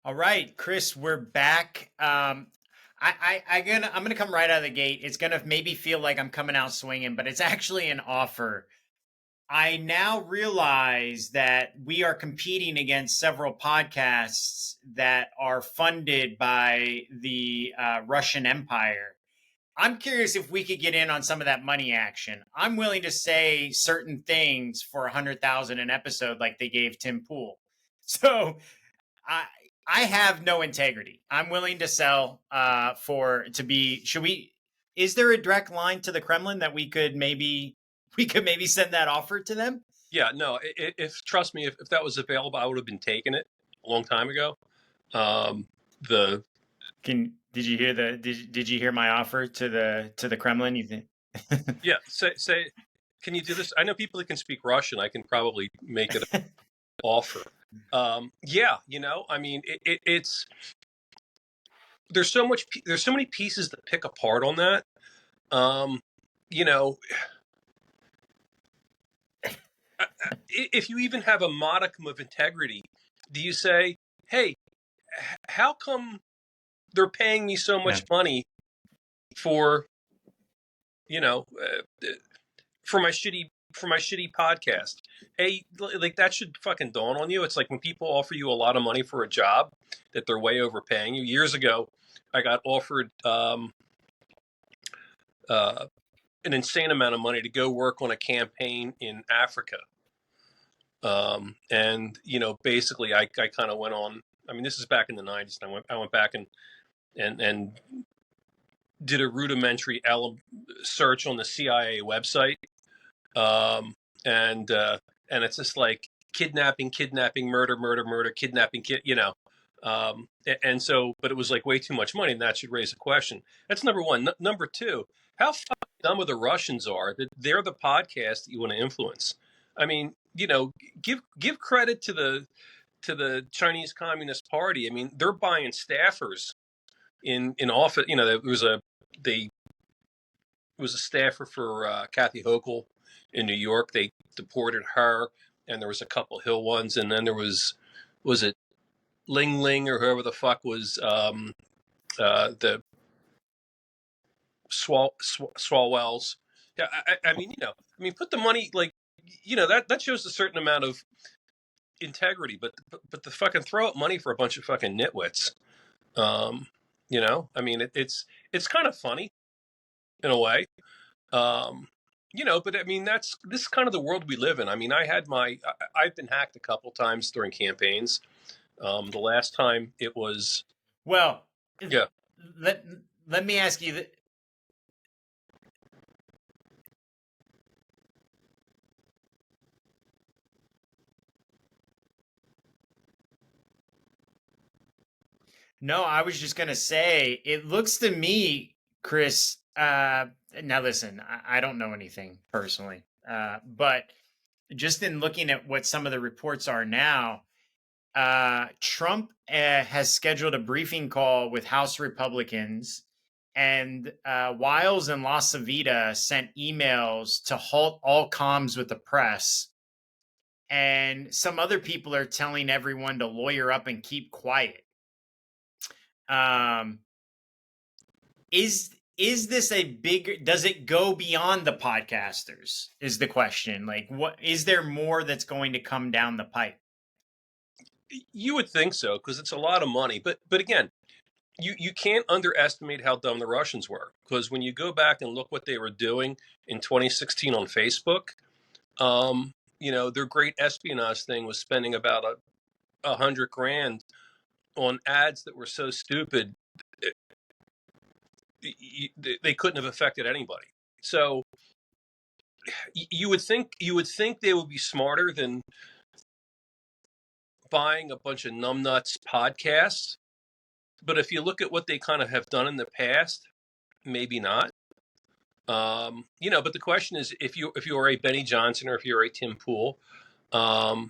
All right, Chris, we're back. I'm gonna come right out of the gate. It's gonna maybe feel like I'm coming out swinging, but it's actually an offer. I now realize that we are competing against several podcasts that are funded by the Russian Empire. I'm curious if we could get in on some of that money action. I'm willing to say certain things for 100,000 an episode, like they gave Tim Pool. So I I have no integrity. I'm willing to sell for to be. Should we? Is there a direct line to the Kremlin that we could maybe send that offer to them? Yeah, no, if trust me, if that was available, I would have been taking it a long time ago. Um, the Did you hear did you hear my offer to the Kremlin? You think? Yeah, say, can you do this? I know people that can speak Russian. I can probably make it an offer. Yeah, I mean, it's there's so many pieces to pick apart on that. Um, you know, if you even have a modicum of integrity, do you say, "Hey, how come they're paying me so Yeah. much money for you know for my shitty podcast?" Hey, like that should fucking dawn on you. It's like when people offer you a lot of money for a job that they're way overpaying you. Years ago, I got offered uh, an insane amount of money to go work on a campaign in Africa. And basically, I kind of went on. I mean, this is back in the '90s, and I went back and did a rudimentary search on the CIA website, um, and it's just like kidnapping, murder, kidnapping, and so, but it was like way too much money, and that should raise a question. That's number one. Number two, how fucking dumb the Russians are that they're the podcast that you want to influence. I mean, give credit to the Chinese Communist Party. I mean, they're buying staffers in office. They was a staffer for Kathy Hochul in New York. They deported her, and there was a couple Hill ones, and then there was it Ling Ling or whoever the fuck was the Swalwells. Yeah, I mean, put the money like that shows a certain amount of integrity, but the fucking throw up money for a bunch of fucking nitwits. I mean, it's kind of funny in a way. But I mean, this is kind of the world we live in. I mean, I've been hacked a couple times during campaigns. The last time it was, Well, yeah. let me ask you that. No, I was just gonna say, it looks to me, Chris. Now listen, I don't know anything personally, but just in looking at what some of the reports are now, Trump has scheduled a briefing call with House Republicans, and Wiles and LaCivita sent emails to halt all comms with the press. And some other people are telling everyone to lawyer up and keep quiet. Um, is this a bigger? Does it go beyond the podcasters? Is the question. Like, what is there more that's going to come down the pipe? You would think so because it's a lot of money, but again, you can't underestimate how dumb the Russians were, because when you go back and look what they were doing in 2016 on Facebook, their great espionage thing was spending about $100,000 on ads that were so stupid they couldn't have affected anybody. So you would think they would be smarter than buying a bunch of numbnuts podcasts. But if you look at what they kind of have done in the past, maybe not. But the question is, if you are a Benny Johnson or if you're a Tim Pool, how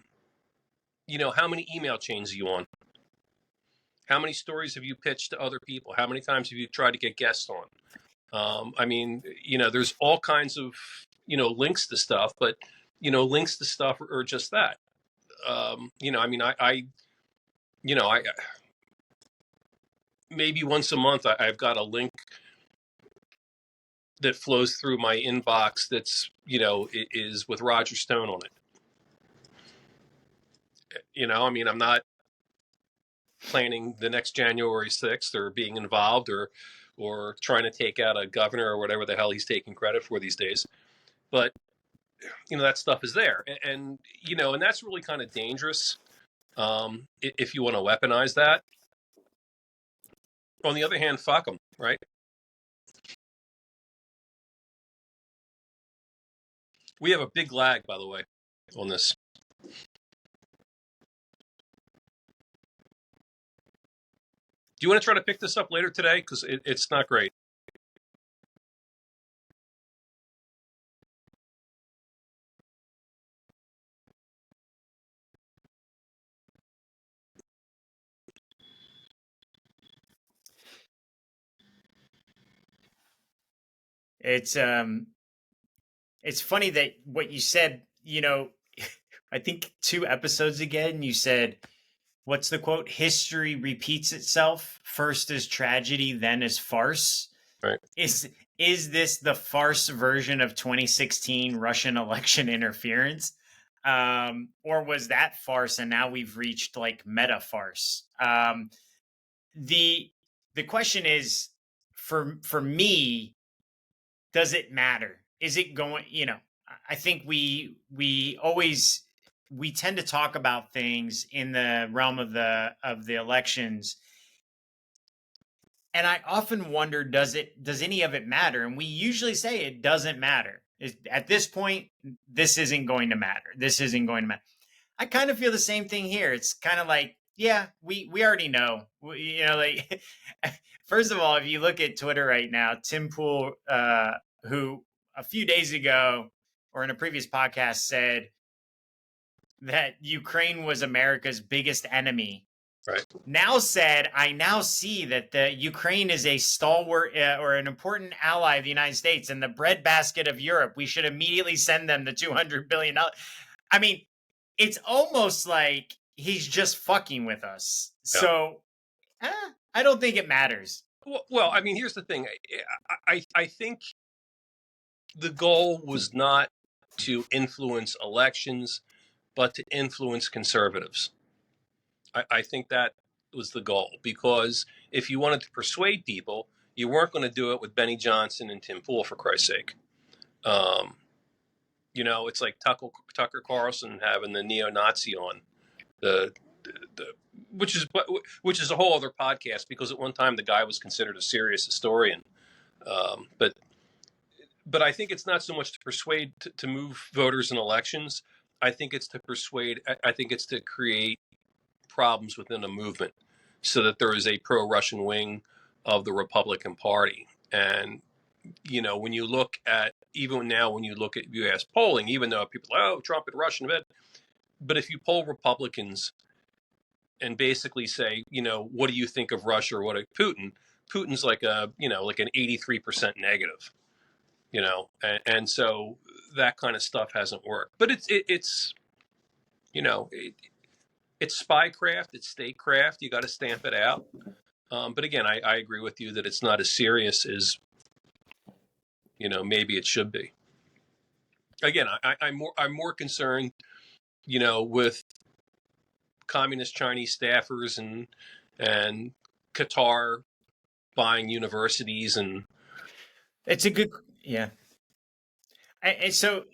many email chains are you on? How many stories have you pitched to other people? How many times have you tried to get guests on? I mean, there's all kinds of, links to stuff, but, links to stuff are just that. I mean, maybe once a month I've got a link that flows through my inbox that's, is with Roger Stone on it. I mean, I'm not planning the next January 6th or being involved or trying to take out a governor or whatever the hell he's taking credit for these days. But, that stuff is there. And that's really kind of dangerous if you want to weaponize that. On the other hand, fuck them, right? We have a big lag, by the way, on this. Do you want to try to pick this up later today? Because it's not great. It's funny that what you said, I think 2 episodes again, you said, what's the quote? History repeats itself. First is tragedy, then is farce. Right. Is this the farce version of 2016 Russian election interference? Or was that farce and now we've reached like meta farce? The question is, for me, does it matter? Is it going, I think we tend to talk about things in the realm of the elections, and I often wonder, does any of it matter? And we usually say it doesn't matter. At this point, this isn't going to matter. This isn't going to matter. I kind of feel the same thing here. It's kind of like, yeah, we already know. Like, first of all, if you look at Twitter right now, Tim Pool, who a few days ago or in a previous podcast said that Ukraine was America's biggest enemy. Right. Now said, I now see that the Ukraine is a stalwart or an important ally of the United States and the breadbasket of Europe. We should immediately send them the $200 billion. I mean, it's almost like he's just fucking with us. Yeah. So I don't think it matters. Well, I mean, here's the thing. I think the goal was not to influence elections, but to influence conservatives. I think that was the goal, because if you wanted to persuade people, you weren't going to do it with Benny Johnson and Tim Pool, for Christ's sake. It's like Tucker Carlson having the neo-Nazi on, which is a whole other podcast, because at one time the guy was considered a serious historian. But I think it's not so much to persuade to move voters in elections. I think it's to persuade. I think it's to create problems within a movement so that there is a pro-Russian wing of the Republican Party. And, when you look at, even now, when you look at U.S. polling, even though people are, oh, Trump and Russian, but if you poll Republicans and basically say, what do you think of Russia or what of Putin? Putin's like an 83% negative, and so that kind of stuff hasn't worked. But it's spycraft, it's statecraft. You got to stamp it out. But again, I agree with you that it's not as serious as, maybe it should be. Again, I'm more concerned, with communist Chinese staffers and Qatar buying universities, and it's a good, yeah. And so.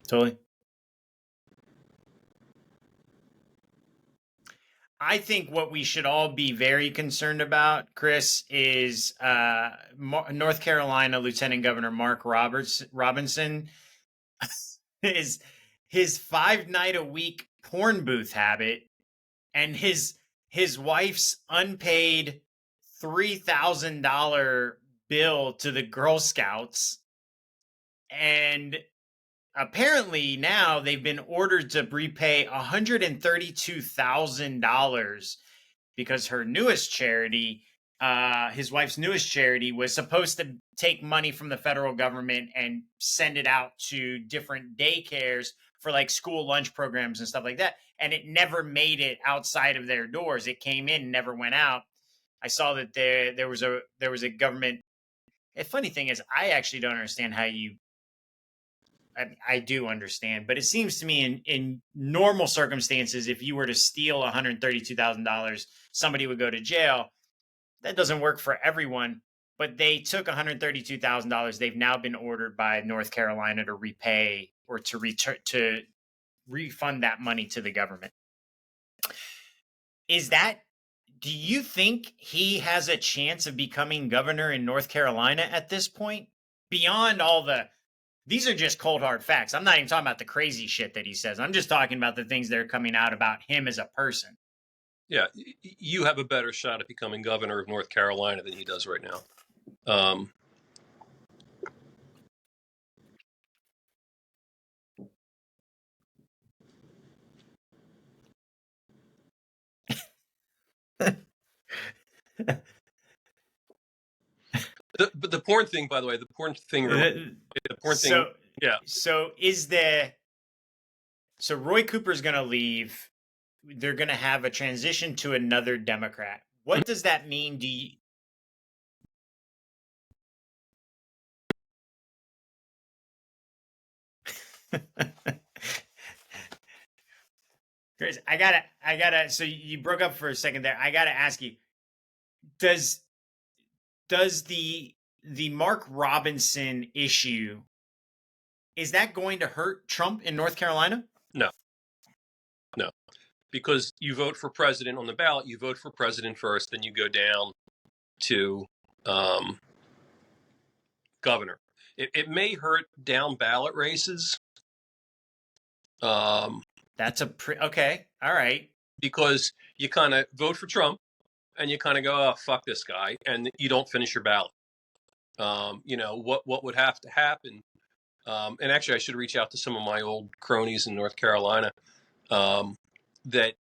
Totally. I think what we should all be very concerned about, Chris, is North Carolina Lieutenant Governor Mark Robinson is his 5-night-a-week porn booth habit and his wife's unpaid $3,000 bill to the Girl Scouts. And apparently now they've been ordered to repay $132,000 because her newest charity his wife's newest charity, was supposed to take money from the federal government and send it out to different daycares for like school lunch programs and stuff like that. And it never made it outside of their doors. It came in, never went out. I saw that there was a government. The funny thing is, I actually don't understand how you. I do understand, but it seems to me in normal circumstances, if you were to steal $132,000, somebody would go to jail. That doesn't work for everyone, but they took $132,000. They've now been ordered by North Carolina to repay or to refund that money to the government. Do you think he has a chance of becoming governor in North Carolina at this point? Beyond these are just cold hard facts. I'm not even talking about the crazy shit that he says. I'm just talking about the things that are coming out about him as a person. Yeah, you have a better shot at becoming governor of North Carolina than he does right now. But the porn thing, by the way, yeah. So Roy Cooper's going to leave. They're going to have a transition to another Democrat. What does that mean? Chris, I gotta. So you broke up for a second there. I gotta ask you: Does the Mark Robinson issue, is that going to hurt Trump in North Carolina? No, because you vote for president on the ballot. You vote for president first, then you go down to governor. It may hurt down ballot races. That's okay. All right. Because you kind of vote for Trump and you kind of go, oh, fuck this guy. And you don't finish your ballot. What would have to happen? And actually, I should reach out to some of my old cronies in North Carolina that,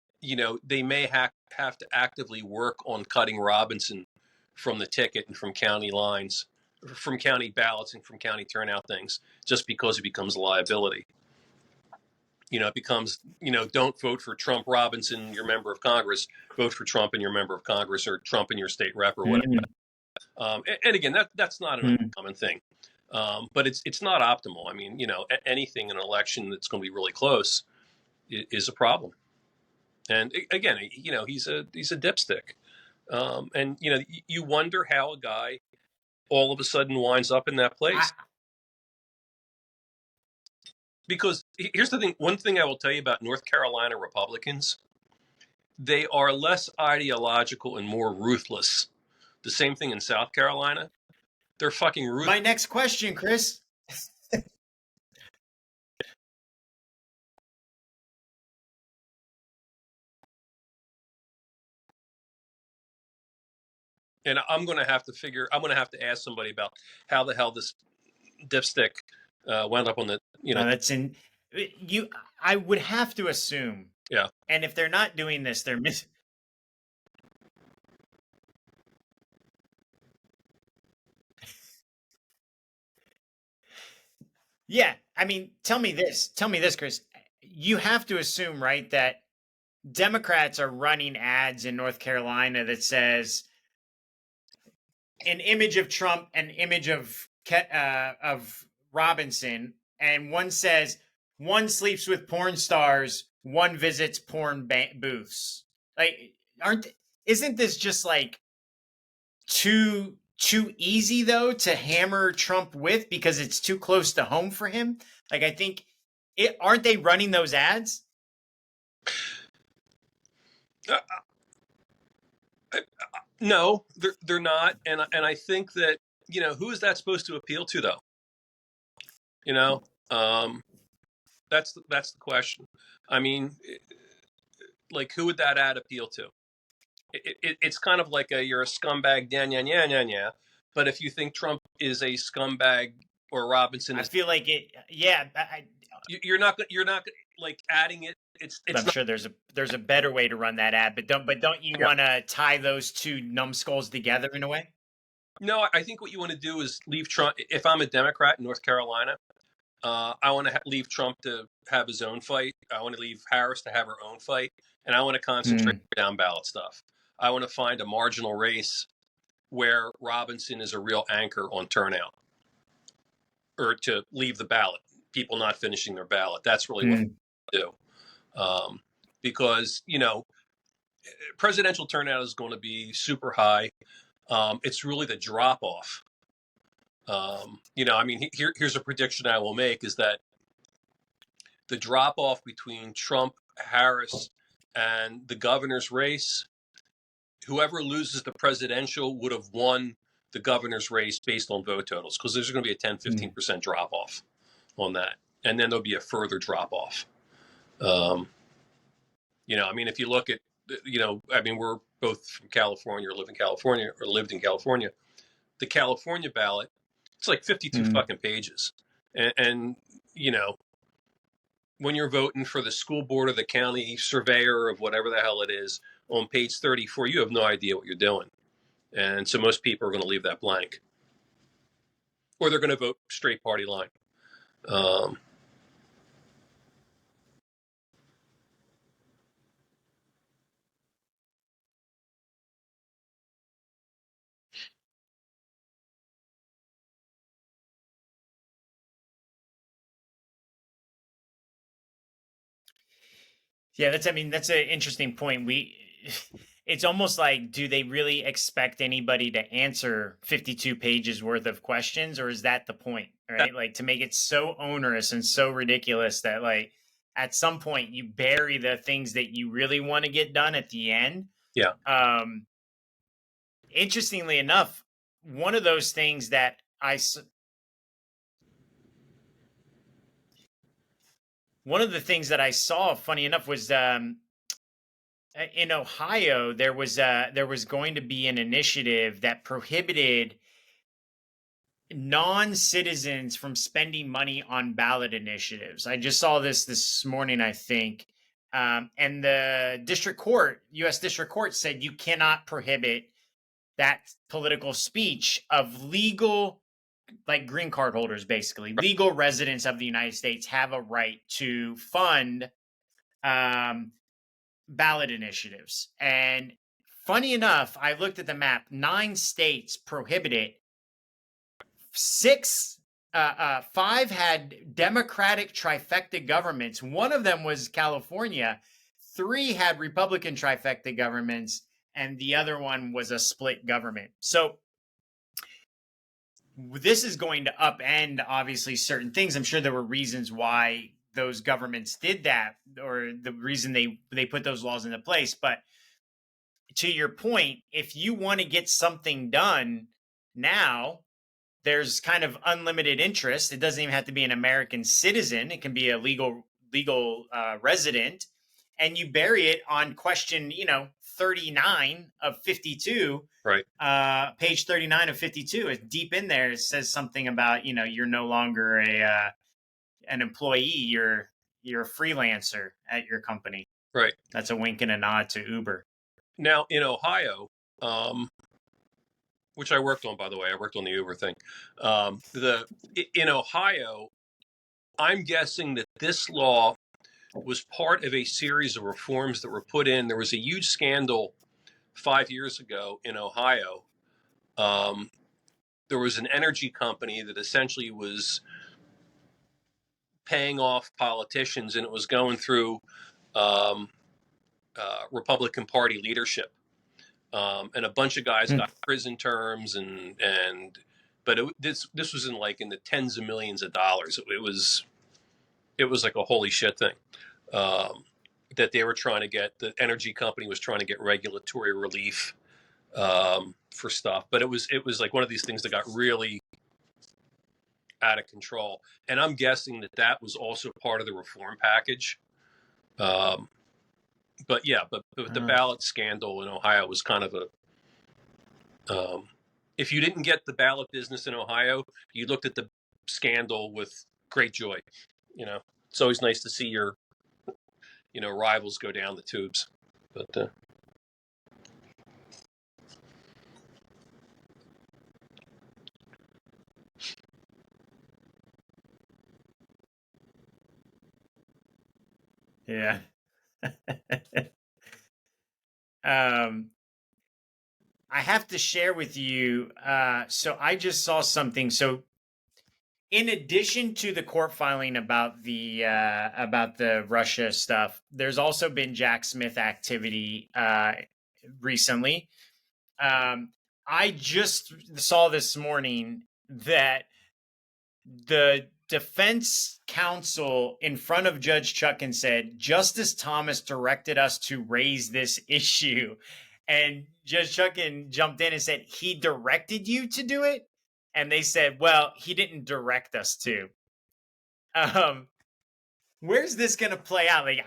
they may have to actively work on cutting Robinson from the ticket and from county lines, from county ballots and from county turnout things, just because it becomes a liability. It becomes, don't vote for Trump Robinson, your member of Congress, vote for Trump and your member of Congress, or Trump and your state rep, or whatever. And again, that's not an uncommon thing. But it's not optimal. I mean, anything in an election that's going to be really close is a problem. And again, he's a dipstick. And, you wonder how a guy all of a sudden winds up in that place. Because here's the thing. One thing I will tell you about North Carolina Republicans, they are less ideological and more ruthless. The same thing in South Carolina. They're fucking ruthless. My next question, Chris. And I'm going to have to ask somebody about how the hell this dipstick wound up on the, I would have to assume. Yeah. And if they're not doing this, they're missing. Yeah. I mean, tell me this, Chris. You have to assume, right, that Democrats are running ads in North Carolina that says an image of Trump, an image of Robinson, and one says one sleeps with porn stars, one visits porn booths. Like, isn't this just like too easy though to hammer Trump with, because it's too close to home for him? Like, I think aren't they running those ads? No, they're not, and I think that who is that supposed to appeal to, though? That's the question. I mean, like, who would that ad appeal to? It's kind of like you're a scumbag, yeah. But if you think Trump is a scumbag or Robinson, I feel like it. Yeah, you're not like adding it it's I'm not. sure there's a better way to run that ad, but don't you Yeah. want to tie those two numbskulls together in a way? No, I think what you want to do is leave Trump. If I'm a Democrat in North Carolina, I want to leave Trump to have his own fight. I want to leave Harris to have her own fight, and I want to concentrate Hmm. on down ballot stuff. I want to find a marginal race where Robinson is a real anchor on turnout, or to leave the ballot, people not finishing their ballot. That's really what Hmm. I do, because presidential turnout is going to be super high. It's really the drop off. I mean, here's a prediction I will make is that the drop off between Trump, Harris, and the governor's race, whoever loses the presidential would have won the governor's race based on vote totals, because there's going to be a 10, Hmm. 15% drop off on that. And then there'll be a further drop off. Um, I mean, if you look at, I mean, we're both from California or live in California or lived in California. The California ballot, it's like 52 Hmm. fucking pages. And when you're voting for the school board or the county surveyor of whatever the hell it is on page 34, you have no idea what you're doing. And so most people are going to leave that blank, or they're going to vote straight party line. Um, Yeah, I mean, that's an interesting point. It's almost like, do they really expect anybody to answer 52 pages worth of questions, or is that the point, that, right? Like to make it so onerous and so ridiculous that like at some point you bury the things that you really want to get done at the end. yeah, Um, Interestingly enough, one of those things that one of the things that I saw, funny enough, was in Ohio there was going to be an initiative that prohibited non-citizens from spending money on ballot initiatives. I just saw this morning, I think, and the U.S. District Court said you cannot prohibit that political speech of legal, like green card holders, basically legal residents of the United States have a right to fund um, ballot initiatives. And funny enough, I looked at the map. 9 states prohibit it. Five had Democratic trifecta governments. One of them was California. 3 had Republican trifecta governments, and the other one was a split government. So this is going to upend, obviously, certain things. I'm sure there were reasons why those governments did that, or the reason they put those laws into place. But to your point, if you want to get something done now, there's kind of unlimited interest. It doesn't even have to be an American citizen. It can be a legal resident, and you bury it on question 39 of 52. right, Page 39 of 52 is deep in there. It says something about you're no longer an employee. You're a freelancer at your company. right. That's a wink and a nod to Uber. Now in Ohio, which I worked on, by the way, I worked on the Uber thing. In Ohio, I'm guessing that this law was part of a series of reforms that were put in. There was a huge scandal 5 years ago in Ohio. Um, there was an energy company that essentially was paying off politicians, and it was going through um, Republican Party leadership, and a bunch of guys got prison terms, but this was in the tens of millions of dollars. It was like a holy shit thing. That they were trying to get, the energy company was trying to get regulatory relief for stuff, but it was like one of these things that got really out of control. And I'm guessing that was also part of the reform package. Um, but yeah, but the ballot scandal in Ohio was kind of if you didn't get the ballot business in Ohio, you looked at the scandal with great joy. It's always nice to see rivals go down the tubes. But Yeah. um, I have to share with you. So I just saw something. So in addition to the court filing about the Russia stuff, there's also been Jack Smith activity recently. I just saw this morning that the defense counsel in front of Judge Chutkan said, Justice Thomas directed us to raise this issue. And Judge Chutkan jumped in and said, he directed you to do it? And they said, well, he didn't direct us to. Where's this going to play out? Like,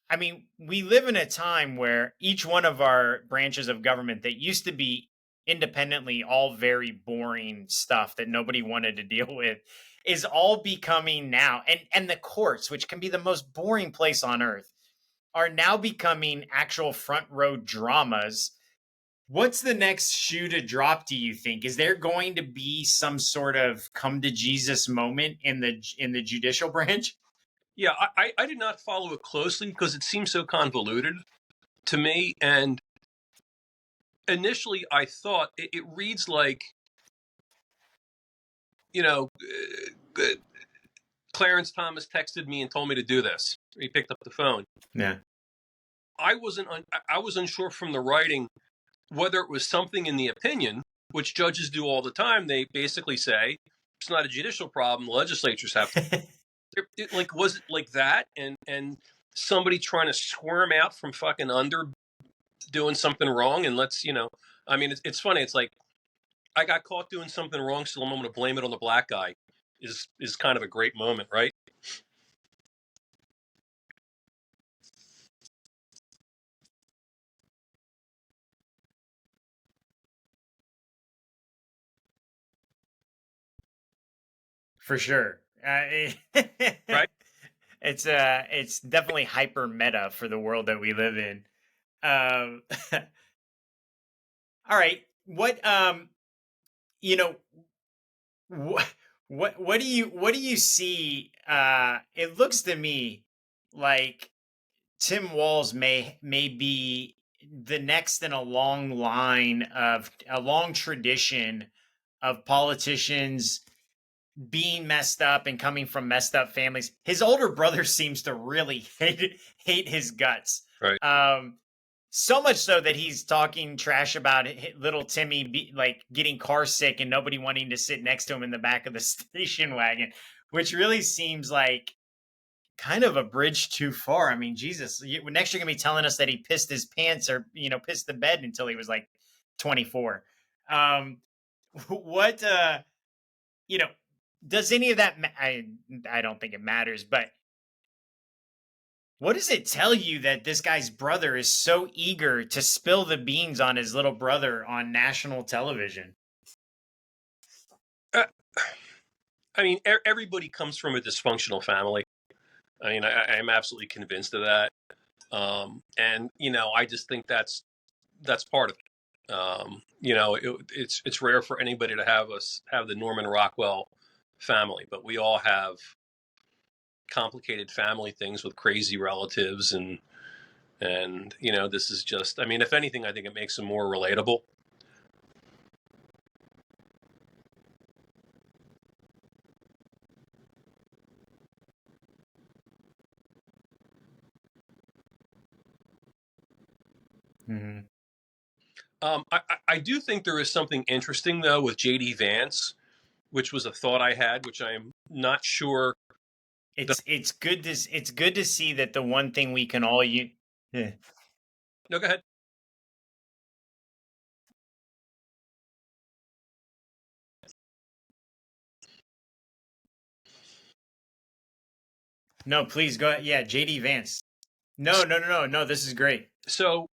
I mean, we live in a time where each one of our branches of government that used to be independently all very boring stuff that nobody wanted to deal with is all becoming now, and the courts, which can be the most boring place on earth, are now becoming actual front row dramas. What's the next shoe to drop, do you think? Is there going to be some sort of come to Jesus moment in the judicial branch? yeah, I did not follow it closely because it seemed so convoluted to me. And initially, I thought it reads like, Clarence Thomas texted me and told me to do this. He picked up the phone. Yeah. I was unsure from the writing whether it was something in the opinion, which judges do all the time. They basically say it's not a judicial problem. The legislatures have to. Was it like that? And somebody trying to squirm out from fucking under doing something wrong? And it's funny. It's like, I got caught doing something wrong, so I'm going to blame it on the black guy. Is kind of a great moment, right? For sure. Right? It's definitely hyper meta for the world that we live in. All right. You know, what what do you see? It looks to me like Tim Walz may be the next in a long tradition of politicians being messed up and coming from messed up families. His older brother seems to really hate his guts. Right. So much so that he's talking trash about little Timmy getting car sick and nobody wanting to sit next to him in the back of the station wagon, which really seems like kind of a bridge too far. I mean, Jesus, next you're going to be telling us that he pissed his pants or, pissed the bed until he was like 24. What, does any of that, I don't think it matters, but what does it tell you that this guy's brother is so eager to spill the beans on his little brother on national television? I mean, everybody comes from a dysfunctional family. I mean, I'm absolutely convinced of that. And I just think that's part of it. It's rare for anybody to have the Norman Rockwell family, but we all have complicated family things with crazy relatives, and this is just, I mean, if anything, I think it makes them more relatable. Mm-hmm. I do think there is something interesting though with JD Vance, which was a thought I had, which I am not sure. It's good to see that the one thing we can all use. Yeah. No, go ahead. No, please go ahead. Yeah, JD Vance. No. This is great. So,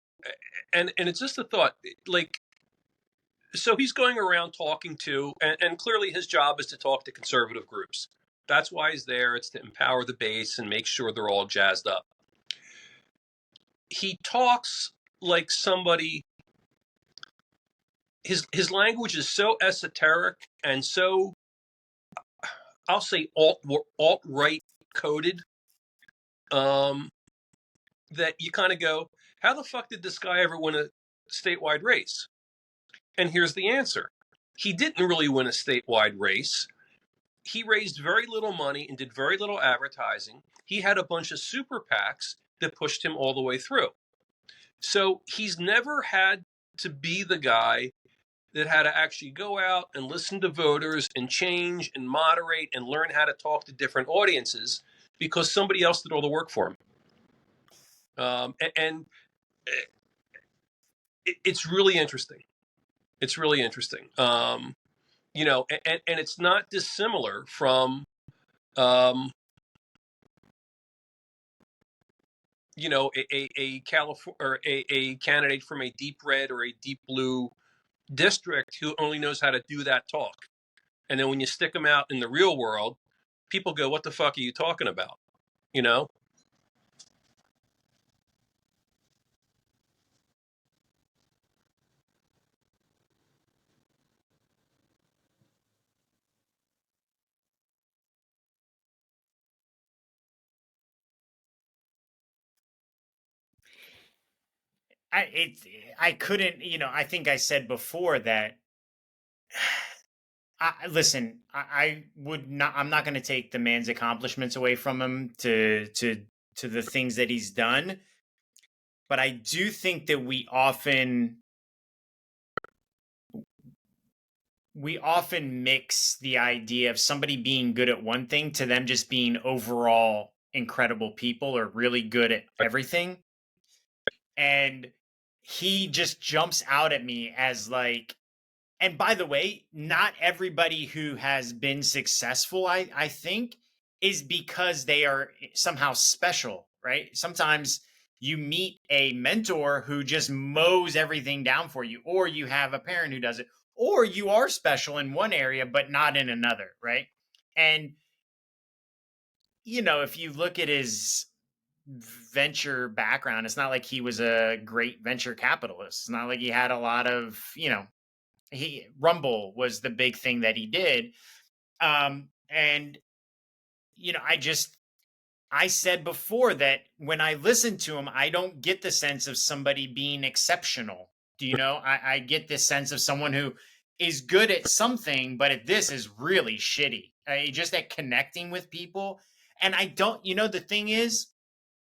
and it's just a thought, like, so he's going around talking to, and clearly his job is to talk to conservative groups. That's why he's there. It's to empower the base and make sure they're all jazzed up. he talks like somebody. His language is so esoteric and so, I'll say, alt right coded, um, that you kind of go, how the fuck did this guy ever win a statewide race? And here's the answer: he didn't really win a statewide race. He raised very little money and did very little advertising. He had a bunch of super PACs that pushed him all the way through. So he's never had to be the guy that had to actually go out and listen to voters and change and moderate and learn how to talk to different audiences, because somebody else did all the work for him. And it's really interesting. It's really interesting. And it's not dissimilar from, um, a California or a candidate from a deep red or a deep blue district who only knows how to do that talk. And then when you stick them out in the real world, people go, "What the fuck are you talking about?" You know? I it I couldn't, I think I said before that listen, I would not. I'm not going to take the man's accomplishments away from him to the things that he's done, but I do think that we often mix the idea of somebody being good at one thing to them just being overall incredible people or really good at everything. And he just jumps out at me as like, and by the way, not everybody who has been successful, I think, is because they are somehow special, right? Sometimes you meet a mentor who just mows everything down for you, or you have a parent who does it, or you are special in one area but not in another, right? And if you look at his venture background, it's not like he was a great venture capitalist. It's not like he had a lot of, he Rumble was the big thing that he did. And I said before that when I listen to him, I don't get the sense of somebody being exceptional. Do you know? I get this sense of someone who is good at something, but at this is really shitty. Just at connecting with people. And I don't, the thing is,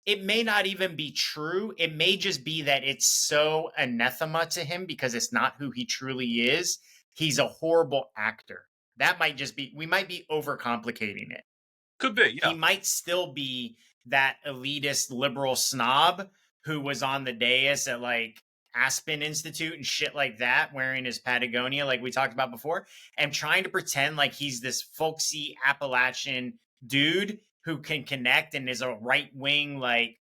it may not even be true. It may just be that it's so anathema to him because it's not who he truly is. He's a horrible actor. That might just be, we might be overcomplicating it. Could be, He yeah. might still be that elitist liberal snob who was on the dais at like Aspen Institute and shit like that, wearing his Patagonia, like we talked about before, and trying to pretend like he's this folksy Appalachian dude who can connect and is a right wing, like,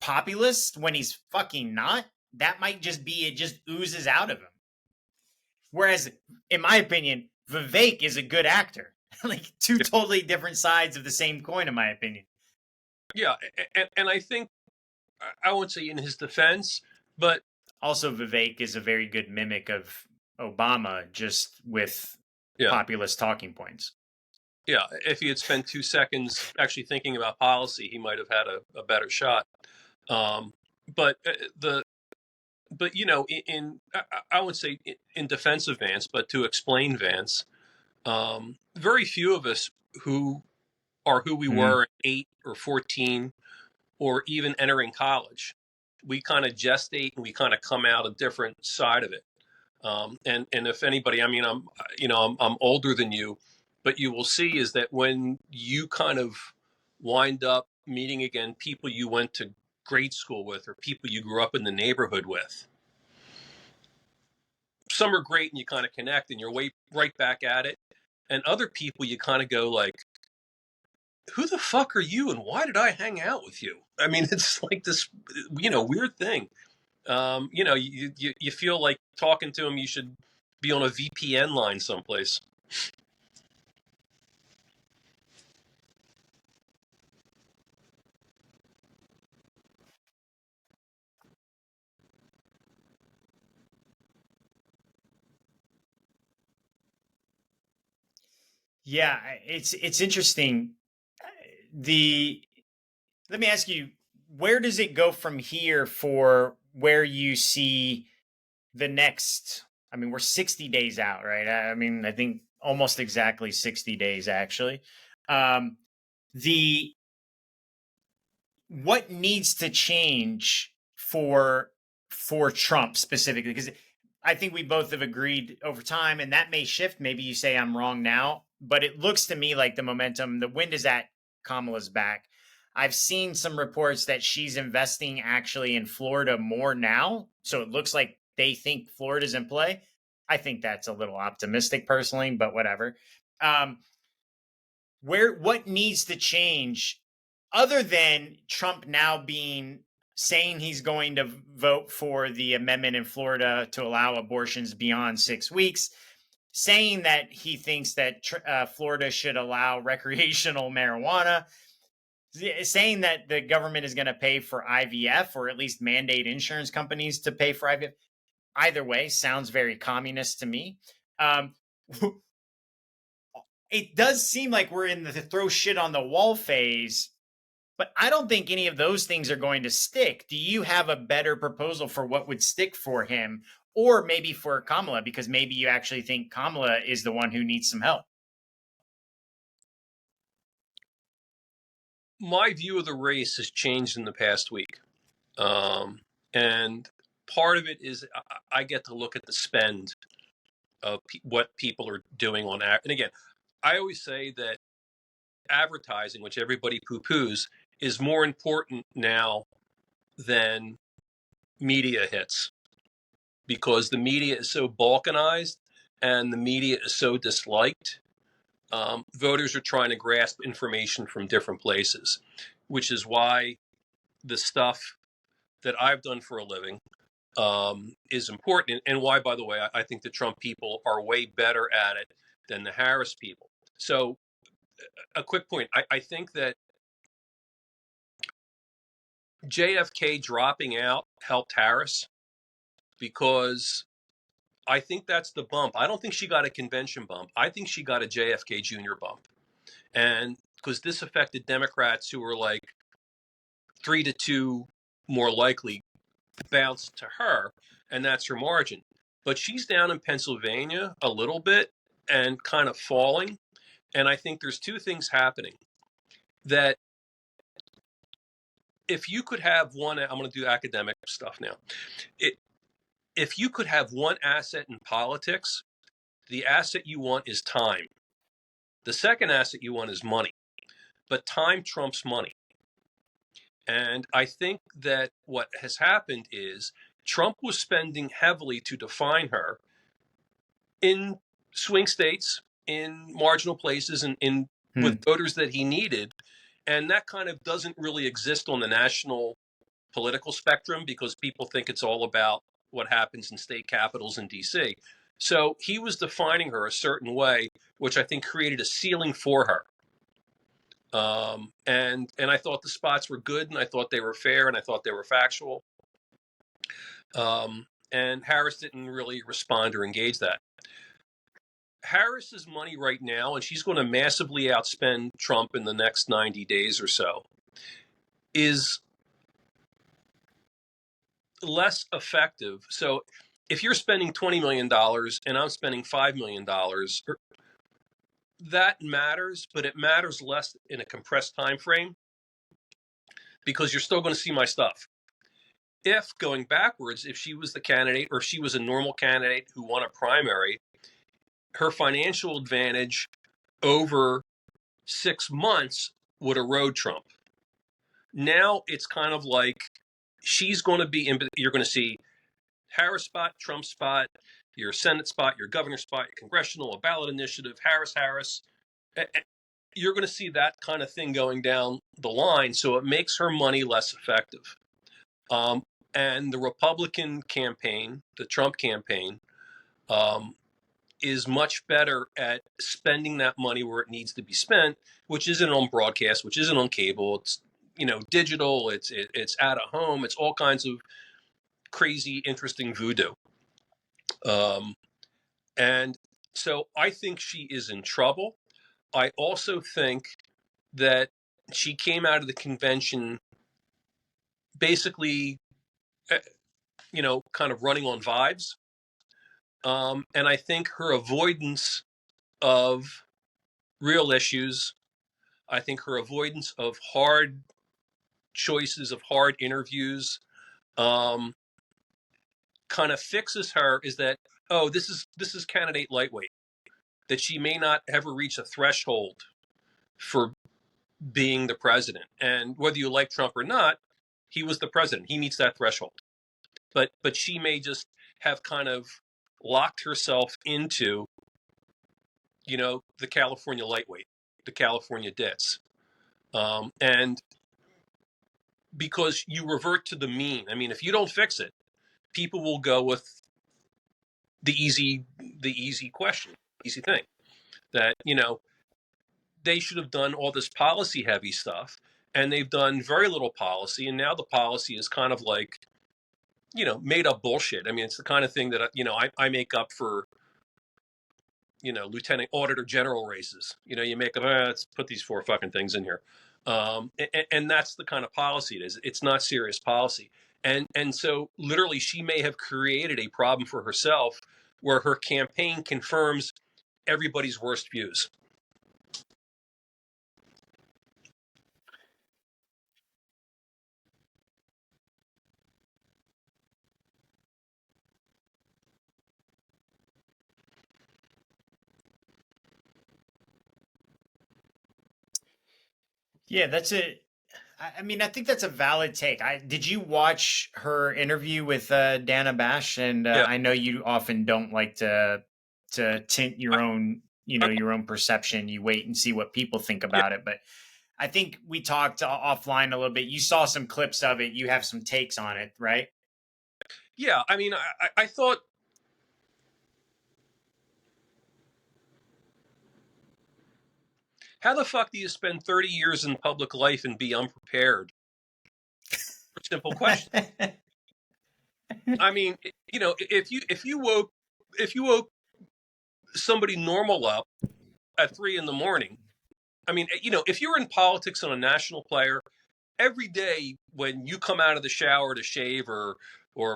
populist when he's fucking not. That might just be, it just oozes out of him. Whereas, in my opinion, Vivek is a good actor. Like two totally different sides of the same coin, in my opinion. Yeah. And I think, I won't say in his defense, but Also, Vivek is a very good mimic of Obama, just with yeah, populist talking points. yeah. If he had spent 2 seconds actually thinking about policy, he might have had a better shot. Um, but the but I would say in defense of Vance, but to explain Vance, very few of us who are who we were at 8 or 14 or even entering college, we kind of gestate and we kind of come out a different side of it. And if anybody, I mean, I'm older than you, but you will see is that when you kind of wind up meeting again people you went to grade school with or people you grew up in the neighborhood with, some are great and you kind of connect and you're right back at it, and other people you kind of go like, who the fuck are you and why did I hang out with you? I mean, it's like this, weird thing. You feel like talking to him, you should be on a VPN line someplace. Yeah, it's interesting. The Let me ask you, where does it go from here for where you see the next? I mean, we're 60 days out, right? I mean, I think almost exactly 60 days actually. Um, the What needs to change for Trump specifically? Because I think we both have agreed over time, and that may shift. Maybe you say I'm wrong now, but it looks to me like the wind is at Kamala's back. I've seen some reports that she's investing actually in Florida more now, so it looks like they think Florida's in play. I think that's a little optimistic personally, but whatever. Um, what needs to change other than Trump now being saying he's going to vote for the amendment in Florida to allow abortions beyond 6 weeks, saying that he thinks that Florida should allow recreational marijuana, saying that the government is going to pay for IVF or at least mandate insurance companies to pay for IVF. Either way, sounds very communist to me. Um, it does seem like we're in the throw shit on the wall phase, but I don't think any of those things are going to stick. Do you have a better proposal for what would stick for him, or maybe for Kamala? Because maybe you actually think Kamala is the one who needs some help. My view of the race has changed in the past week. And part of it is I get to look at the spend of what people are doing on. And again, I always say that advertising, which everybody poo poos, is more important now than media hits because the media is so balkanized and the media is so disliked. Voters are trying to grasp information from different places, which is why the stuff that I've done for a living is important, and why, by the way, I think the Trump people are way better at it than the Harris people. So, a quick point: I think that JFK dropping out helped Harris because I think that's the bump. I don't think she got a convention bump. I think she got a JFK Jr. bump, and because this affected Democrats who were like 3-2 more likely bounce to her, and that's her margin. But she's down in Pennsylvania a little bit and kind of falling. And I think there's two things happening that if you could have one, I'm going to do academic stuff now. If you could have one asset in politics, the asset you want is time. The second asset you want is money. But time trumps money. And I think that what has happened is Trump was spending heavily to define her in swing states, in marginal places, and in with voters that he needed. And that kind of doesn't really exist on the national political spectrum because people think it's all about what happens in state capitals in DC. So he was defining her a certain way, which I think created a ceiling for her. And I thought the spots were good, and I thought they were fair, and I thought they were factual. And Harris didn't really respond or engage that. Harris's money right now, and she's going to massively outspend Trump in the next 90 days or so, is less effective. So if you're spending $20 million and I'm spending $5 million, that matters, but it matters less in a compressed time frame because you're still going to see my stuff. If going backwards, if she was the candidate or if she was a normal candidate who won a primary, her financial advantage over 6 months would erode Trump. Now it's kind of like she's going to be in, you're going to see Harris spot, Trump spot, your Senate spot, your governor spot, your congressional, a ballot initiative, Harris. You're going to see that kind of thing going down the line. So it makes her money less effective. And the Republican campaign, the Trump campaign, is much better at spending that money where it needs to be spent, which isn't on broadcast, which isn't on cable. It's digital. It's out of home. It's all kinds of crazy, interesting voodoo. And so I think she is in trouble. I also think that she came out of the convention basically, kind of running on vibes. And I think her avoidance of real issues, I think her avoidance of hard choices, of hard interviews, um, kind of fixes her. Is that, oh, this is candidate lightweight, that she may not ever reach a threshold for being the president. And whether you like Trump or not, he was the president. He meets that threshold. But she may just have kind of locked herself into, the California lightweight, the California dits. And because you revert to the mean, I mean, if you don't fix it, people will go with the easy question, easy thing, that, they should have done all this policy heavy stuff, and they've done very little policy. And now the policy is kind of like, made up bullshit. I mean, it's the kind of thing that, I make up for, lieutenant auditor general races. You make up, let's put these four fucking things in here. And that's the kind of policy it is. It's not serious policy. And so literally she may have created a problem for herself where her campaign confirms everybody's worst views. Yeah, that's it. I mean, I think that's a valid take. Did you watch her interview with Dana Bash? And Yeah. I know you often don't like to tint your own, your own perception. You wait and see what people think about it. But I think we talked offline a little bit. You saw some clips of it. You have some takes on it, right? Yeah. I mean, I thought, how the fuck do you spend 30 years in public life and be unprepared for simple questions? I mean, if you woke somebody normal up at 3 a.m, I mean, if you're in politics on a national player, every day when you come out of the shower to shave or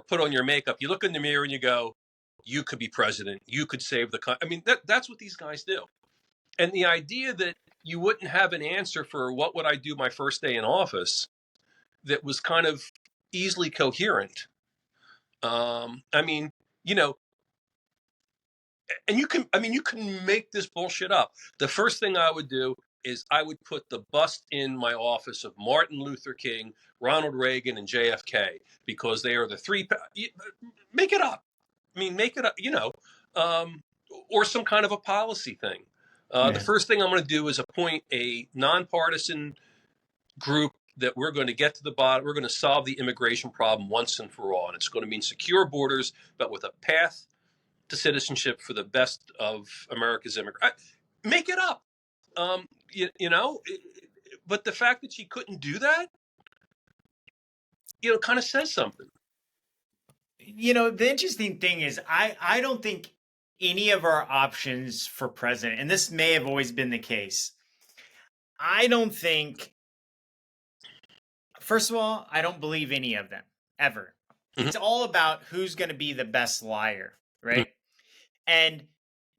put on your makeup, you look in the mirror and you go, you could be president, you could save the country. I mean, that's what these guys do. And the idea that you wouldn't have an answer for what would I do my first day in office that was kind of easily coherent. I mean, and you can make this bullshit up. The first thing I would do is I would put the bust in my office of Martin Luther King, Ronald Reagan, and JFK, because they are the three. Make it up. I mean, make it up. Or some kind of a policy thing. The first thing I'm going to do is appoint a nonpartisan group that we're going to get to the bottom. We're going to solve the immigration problem once and for all. And it's going to mean secure borders, but with a path to citizenship for the best of America's immigrants. Make it up. But the fact that she couldn't do that, kind of says something. The interesting thing is I don't think any of our options for president, and this may have always been the case, I don't think, first of all, I don't believe any of them ever. Mm-hmm. It's all about who's going to be the best liar, right? Mm-hmm. And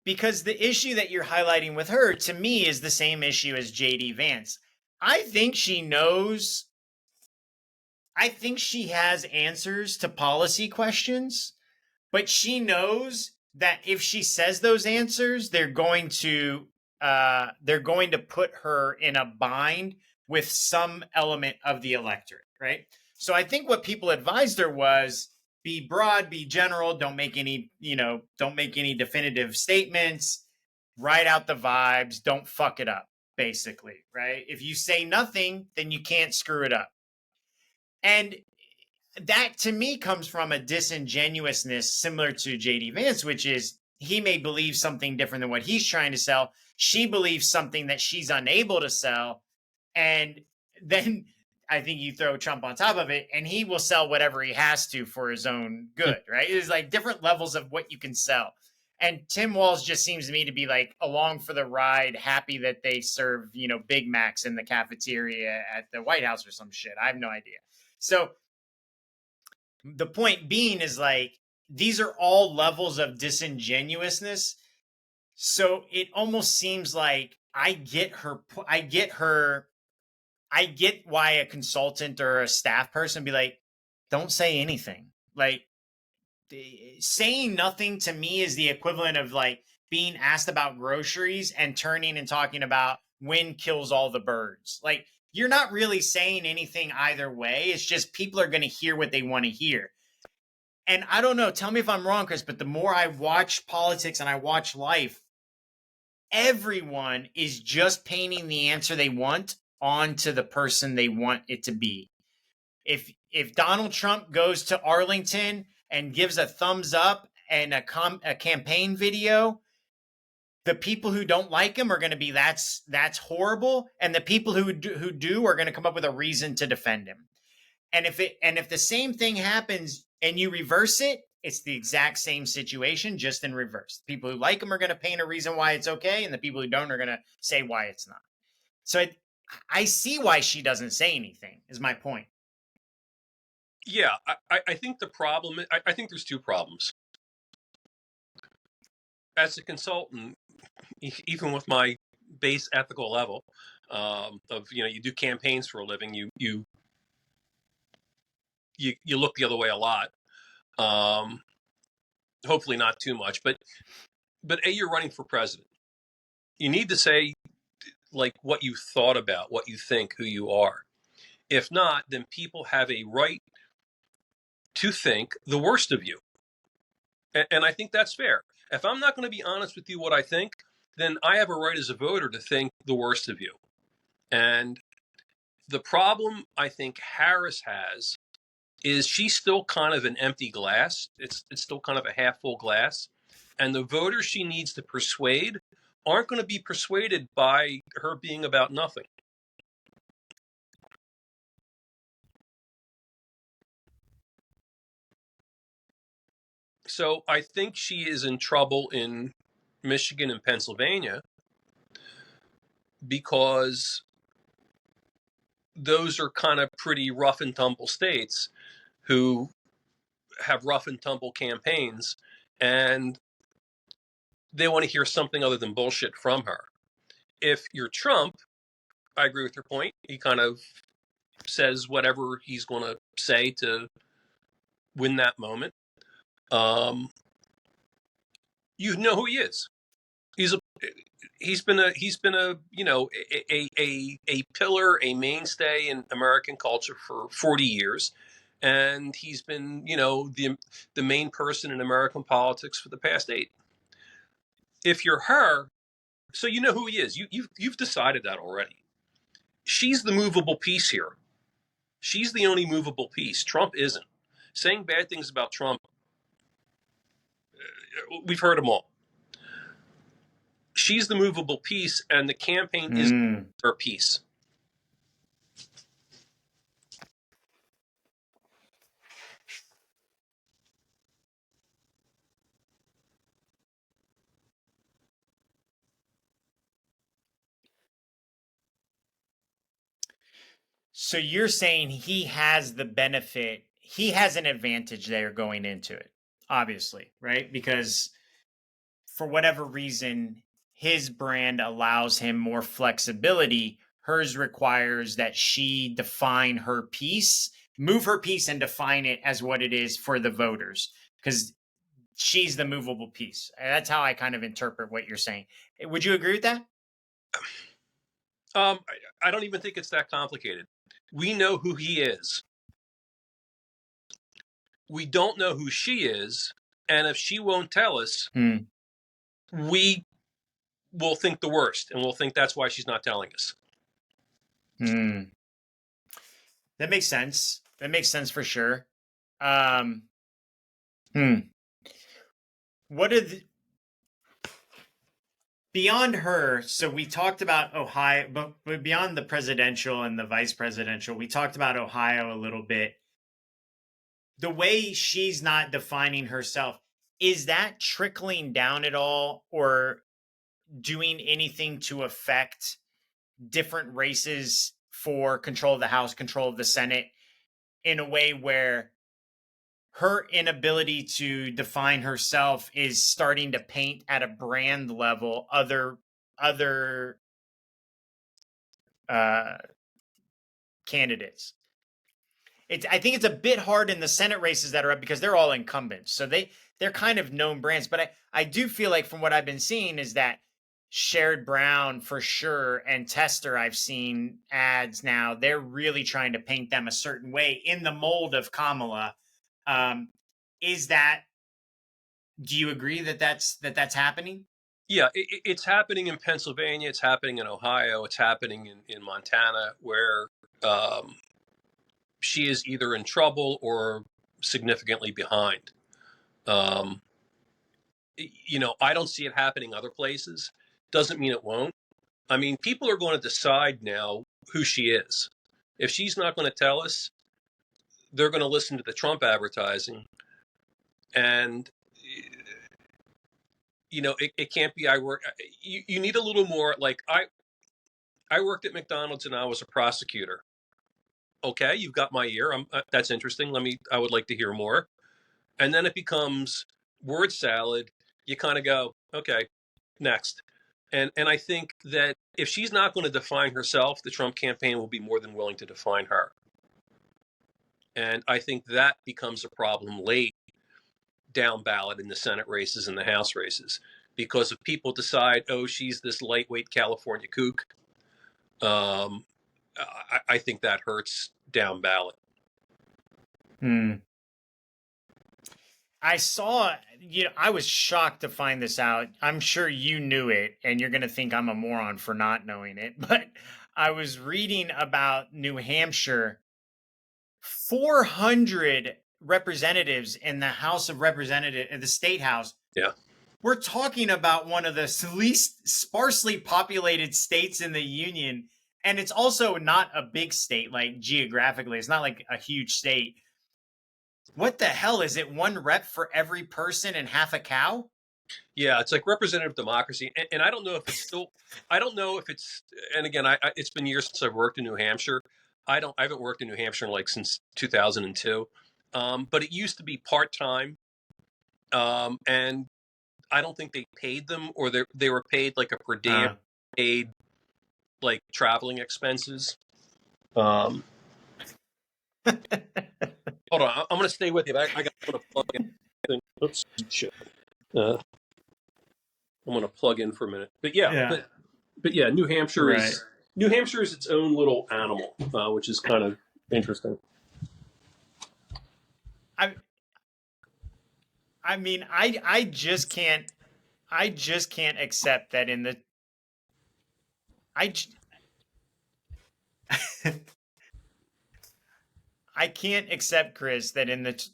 because the issue that you're highlighting with her, to me, is the same issue as JD Vance. I think she knows, I think she has answers to policy questions, but she knows that if she says those answers, they're going to put her in a bind with some element of the electorate, right? So I think what people advised her was be broad, be general, don't make any definitive statements, write out the vibes, don't fuck it up, basically, right? If you say nothing, then you can't screw it up. And that to me comes from a disingenuousness similar to JD Vance, which is he may believe something different than what he's trying to sell. She believes something that she's unable to sell. And then I think you throw Trump on top of it and he will sell whatever he has to for his own good, right? It's like different levels of what you can sell. And Tim Walz just seems to me to be like along for the ride, happy that they serve, Big Macs in the cafeteria at the White House or some shit. I have no idea. So the point being is like, these are all levels of disingenuousness. So it almost seems like I get why a consultant or a staff person be like, don't say anything. Like, saying nothing to me is the equivalent of like being asked about groceries and turning and talking about wind kills all the birds. Like, you're not really saying anything either way. It's just people are going to hear what they want to hear. And I don't know, tell me if I'm wrong, Chris, but the more I watch politics and I watch life, everyone is just painting the answer they want onto the person they want it to be. If Donald Trump goes to Arlington and gives a thumbs up and a campaign video, the people who don't like him are going to be that's horrible, and the people who do are going to come up with a reason to defend him. And if the same thing happens and you reverse it, it's the exact same situation, just in reverse. The people who like him are going to paint a reason why it's okay, and the people who don't are going to say why it's not. So I see why she doesn't say anything, is my point. Yeah, I think the problem, I think there's two problems. As a consultant, even with my base ethical level of, you do campaigns for a living, you look the other way a lot. Hopefully not too much, but you're running for president. You need to say like what you thought about, what you think, who you are. If not, then people have a right to think the worst of you. And I think that's fair. If I'm not going to be honest with you what I think, then I have a right as a voter to think the worst of you. And the problem I think Harris has is she's still kind of an empty glass. It's still kind of a half full glass. And the voters she needs to persuade aren't going to be persuaded by her being about nothing. So I think she is in trouble in Michigan and Pennsylvania because those are kind of pretty rough and tumble states who have rough and tumble campaigns, and they want to hear something other than bullshit from her. If you're Trump, I agree with your point. He kind of says whatever he's going to say to win that moment. You know who he is. He's been a a pillar, a mainstay in American culture for 40 years, and he's been the main person in American politics for the past 8. If you're her, so you know who he is. You've decided that already. She's the movable piece here. She's the only movable piece. Trump isn't. Saying bad things about Trump, we've heard them all. She's the movable piece, and the campaign is her piece. So you're saying he has the benefit, he has an advantage there going into it, obviously, right? Because for whatever reason, his brand allows him more flexibility. Hers requires that she define her piece, move her piece, and define it as what it is for the voters, because she's the movable piece. That's how I kind of interpret what you're saying. Would you agree with that? I don't even think it's that complicated. We know who he is. We don't know who she is, and if she won't tell us, we will think the worst, and we'll think that's why she's not telling us. That makes sense. That makes sense for sure. What are beyond her? So we talked about Ohio, but beyond the presidential and the vice presidential, we talked about Ohio a little bit. The way she's not defining herself, is that trickling down at all or doing anything to affect different races for control of the House, control of the Senate in a way where her inability to define herself is starting to paint at a brand level other uh, candidates? I think it's a bit hard in the Senate races that are up because they're all incumbents, so they're kind of known brands. But I do feel like from what I've been seeing is that Sherrod Brown for sure and Tester, I've seen ads now. They're really trying to paint them a certain way in the mold of Kamala. Um, is that Do you agree that that's happening? Yeah, it's happening in Pennsylvania. It's happening in Ohio. It's happening in Montana, where um, she is either in trouble or significantly behind. Um, I don't see it happening other places. Doesn't mean it won't. I mean, people are going to decide now who she is. If she's not going to tell us, they're going to listen to the Trump advertising. And, it can't be, you need a little more, like, I worked at McDonald's and I was a prosecutor. Okay, you've got my ear. That's interesting. I would like to hear more. And then it becomes word salad. You kind of go, okay, next. And I think that if she's not going to define herself, the Trump campaign will be more than willing to define her. And I think that becomes a problem late down ballot in the Senate races and the House races, because if people decide, oh, she's this lightweight California kook, um, I think that hurts down ballot. Hmm. I saw, I was shocked to find this out. I'm sure you knew it, and you're going to think I'm a moron for not knowing it. But I was reading about New Hampshire, 400 representatives in the House of Representatives, in the state house. Yeah. We're talking about one of the least sparsely populated states in the union. And it's also not a big state, like geographically. It's not like a huge state. What the hell is it? One rep for every person and half a cow? Yeah, it's like representative democracy, and I don't know if it's still. I don't know if it's. And again, it's been years since I've worked in New Hampshire. I haven't worked in New Hampshire since 2002, but it used to be part time, and I don't think they paid them, or they were paid like a per diem, paid like traveling expenses. Hold on, I'm going to stay with you. I got to plug in. Oops, shit. I'm going to plug in for a minute. But yeah. But yeah, New Hampshire is its own little animal, which is kind of interesting. I mean, I just can't accept that in the I can't accept, Chris, that in the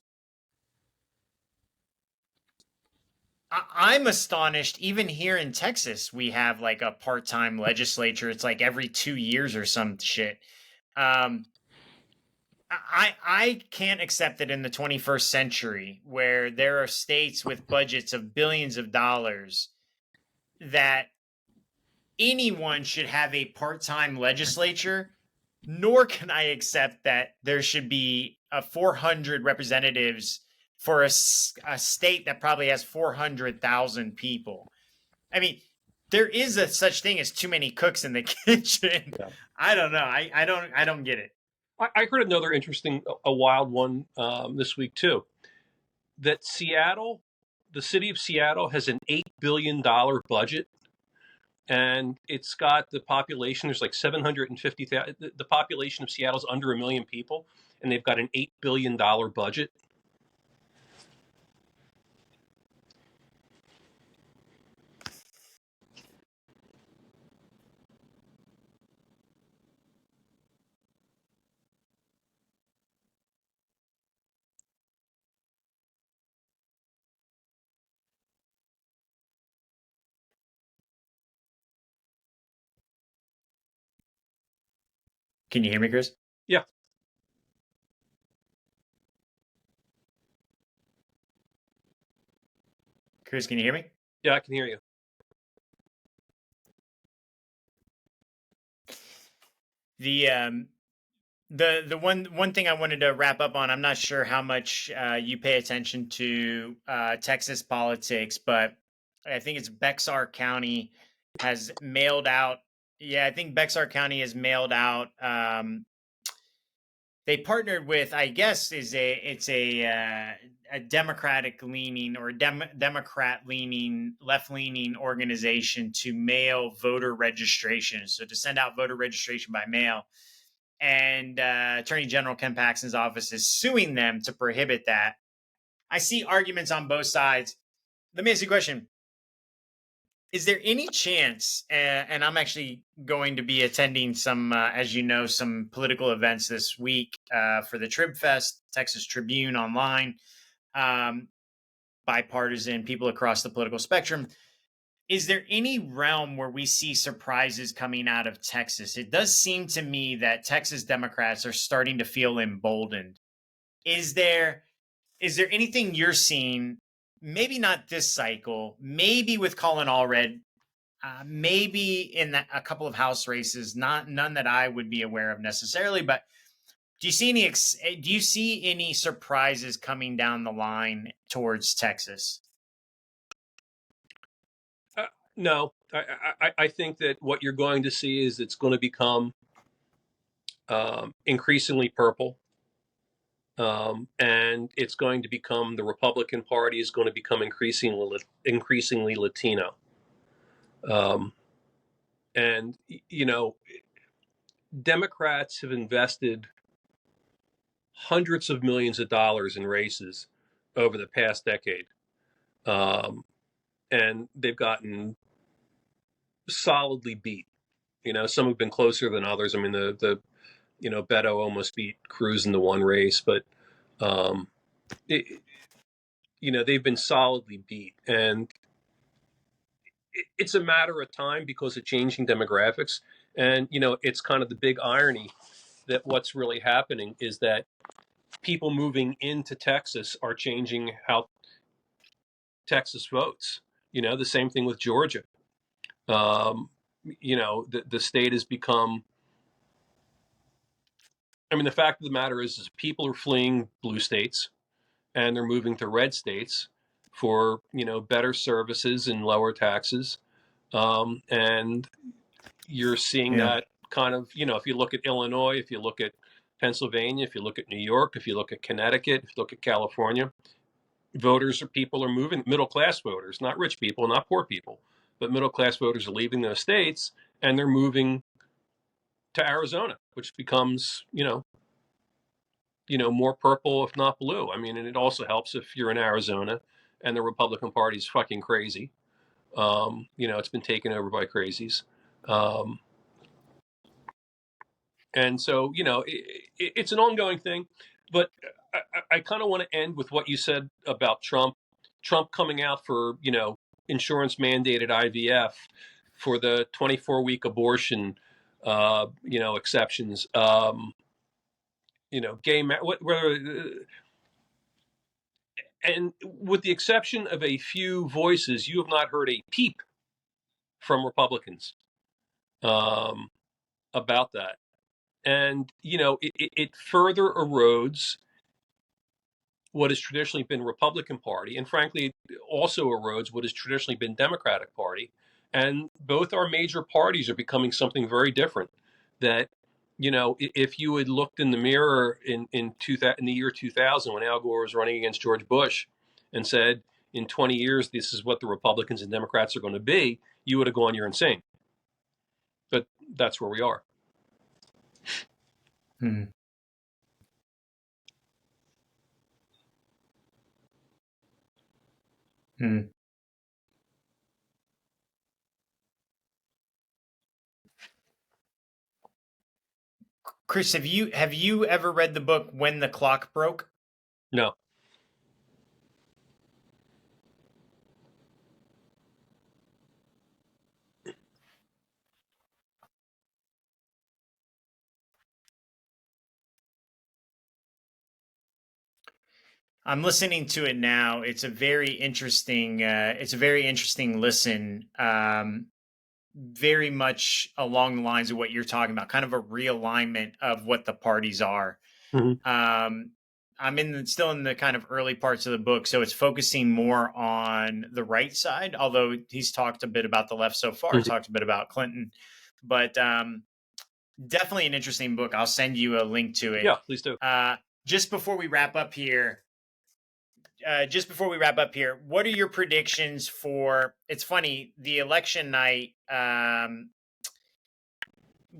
I'm astonished. Even here in Texas, we have like a part-time legislature. It's like every 2 years or some shit. I can't accept that in the 21st century, where there are states with budgets of billions of dollars, that anyone should have a part-time legislature. Nor can I accept that there should be 400 representatives for a state that probably has 400,000 people. I mean, there is a such thing as too many cooks in the kitchen. Yeah. I don't know. I don't get it. I heard another interesting, a wild one this week too. That the city of Seattle, has an $8 billion budget, and it's got the population. There's like 750,000. The population of Seattle is under 1 million people, and they've got an $8 billion budget. Can you hear me, Chris? Yeah. Chris, can you hear me? Yeah, I can hear you. The the one thing I wanted to wrap up on, I'm not sure how much you pay attention to Texas politics, but I think it's Bexar County has mailed out. Yeah, I think Bexar County has mailed out. They partnered with, I guess, a Democratic leaning or Democrat leaning, left leaning organization to mail voter registration. So to send out voter registration by mail, and Attorney General Ken Paxton's office is suing them to prohibit that. I see arguments on both sides. Let me ask you a question. Is there any chance, and I'm actually going to be attending some, as you know, some political events this week for the Trib Fest, Texas Tribune Online, um, bipartisan, people across the political spectrum. Is there any realm where we see surprises coming out of Texas? It does seem to me that Texas Democrats are starting to feel emboldened. Is there anything you're seeing? Maybe not this cycle. Maybe with Colin Allred. Maybe in a couple of House races. None that I would be aware of necessarily. But do you see any surprises coming down the line towards Texas? No, I think that what you're going to see is it's going to become increasingly purple, and it's going to become the Republican Party is going to become increasingly Latino, um, and Democrats have invested hundreds of millions of dollars in races over the past decade, and they've gotten solidly beat. Some have been closer than others. I mean, the Beto almost beat Cruz in the one race, but um, it, they've been solidly beat, and it's a matter of time because of changing demographics. And it's kind of the big irony that what's really happening is that people moving into Texas are changing how Texas votes. The same thing with Georgia. The state has become. I mean, the fact of the matter is people are fleeing blue states and they're moving to red states for better services and lower taxes. And you're seeing Yeah. that kind of if you look at Illinois, if you look at Pennsylvania, if you look at New York, if you look at Connecticut, if you look at California, people are moving. Middle class voters, not rich people, not poor people, but middle class voters are leaving those states and they're moving to Arizona, which becomes more purple, if not blue. I mean, and it also helps if you're in Arizona and the Republican Party is fucking crazy. It's been taken over by crazies. Um, and so, it's an ongoing thing. But I kind of want to end with what you said about Trump. Trump coming out for, insurance mandated IVF for the 24-week abortion, exceptions. Gay, and with the exception of a few voices, you have not heard a peep from Republicans um, about that. And, it further erodes what has traditionally been Republican Party, and frankly, also erodes what has traditionally been Democratic Party. And both our major parties are becoming something very different. That, if you had looked in the mirror in the year 2000 when Al Gore was running against George Bush and said, in 20 years, this is what the Republicans and Democrats are going to be, you would have gone, you're insane. But that's where we are. Hmm. Hmm. Chris, have you ever read the book When the Clock Broke? No. I'm listening to it now. It's a very interesting. It's a very interesting listen. Very much along the lines of what you're talking about, kind of a realignment of what the parties are. Mhm. I'm still in the kind of early parts of the book, so it's focusing more on the right side. Although he's talked a bit about the left so far, Mhm. talked a bit about Clinton, but definitely an interesting book. I'll send you a link to it. Yeah, please do. Just before we wrap up here, what are your predictions for? It's funny, the election night.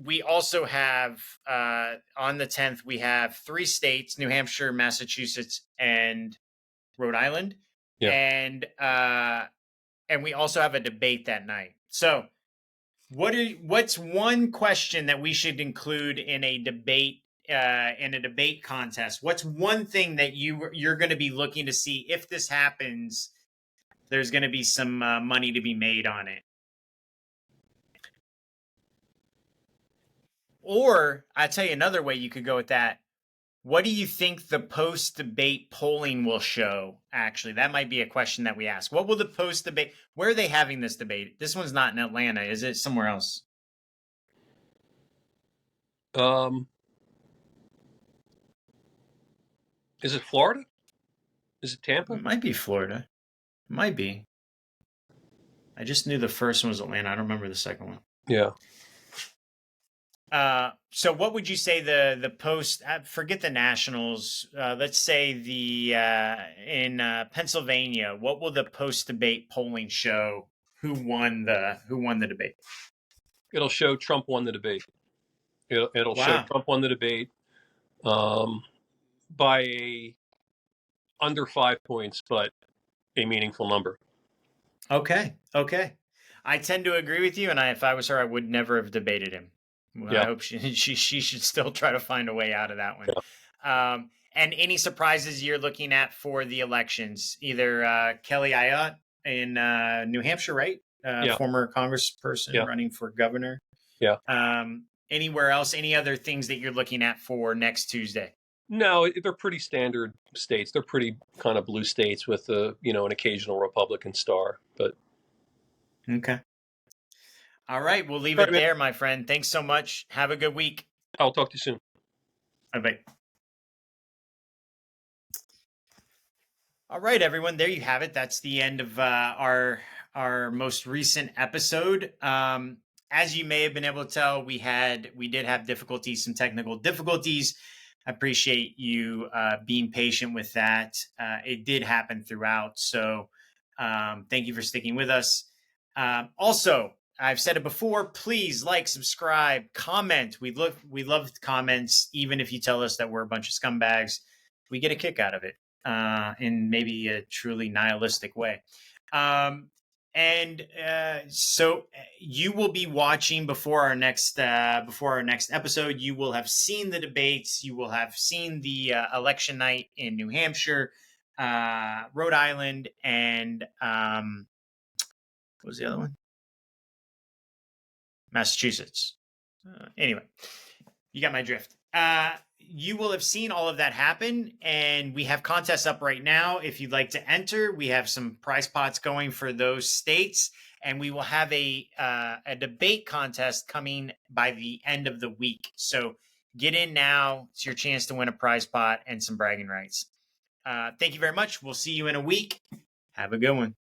We also have on the 10th, we have 3 states: New Hampshire, Massachusetts, and Rhode Island, Yeah. and we also have a debate that night. So, what's one question that we should include in a debate? In a debate contest, what's one thing that you're going to be looking to see if this happens? There's going to be some money to be made on it. Or I'll tell you another way you could go with that. What do you think the post-debate polling will show? Actually, that might be a question that we ask. What will the post-debate? Where are they having this debate? This one's not in Atlanta, is it? Somewhere else? Is it Florida? Is it It Tampa? might be Florida. It might be. I just knew the first one was Atlanta. I don't remember the second one. Yeah. So what would you say the post? Forget the nationals. Let's say the in Pennsylvania. What will the post debate polling show? Who won the debate? It'll show Trump won the debate. It'll show Wow. Trump won the debate by under 5 points, but a meaningful number. Okay. I tend to agree with you, and if I was her, I would never have debated him. Well, Yeah. I hope she should still try to find a way out of that one. Yeah. And any surprises you're looking at for the elections? Either Kelly Ayotte in New Hampshire, right? Yeah. Former congressperson Yeah. running for governor. Yeah. Anywhere else? Any other things that you're looking at for next Tuesday? No, they're pretty standard states. They're pretty kind of blue states with an occasional Republican star. But Okay. All right. We'll leave all it right, man. there, my friend. Thanks so much. Have a good week. I'll talk to you soon. Bye-bye. All right, everyone. There you have it. That's the end of our most recent episode. As you may have been able to tell, we did have difficulties, some technical difficulties. I appreciate you being patient with that. It did happen throughout, so thank you for sticking with us. Also, I've said it before. Please like, subscribe, comment. We love comments, even if you tell us that we're a bunch of scumbags. We get a kick out of it. In maybe a truly nihilistic way. So you will be watching before our next episode. You will have seen the debates. You will have seen the election night in New Hampshire, Rhode Island, and what was the other one? Massachusetts. Anyway, you got my drift. You will have seen all of that happen, and we have contests up right now. If you'd like to enter, we have some prize pots going for those states, and we will have a debate contest coming by the end of the week. So get in now. It's your chance to win a prize pot and some bragging rights. Thank you very much. We'll see you in a week. Have a good one.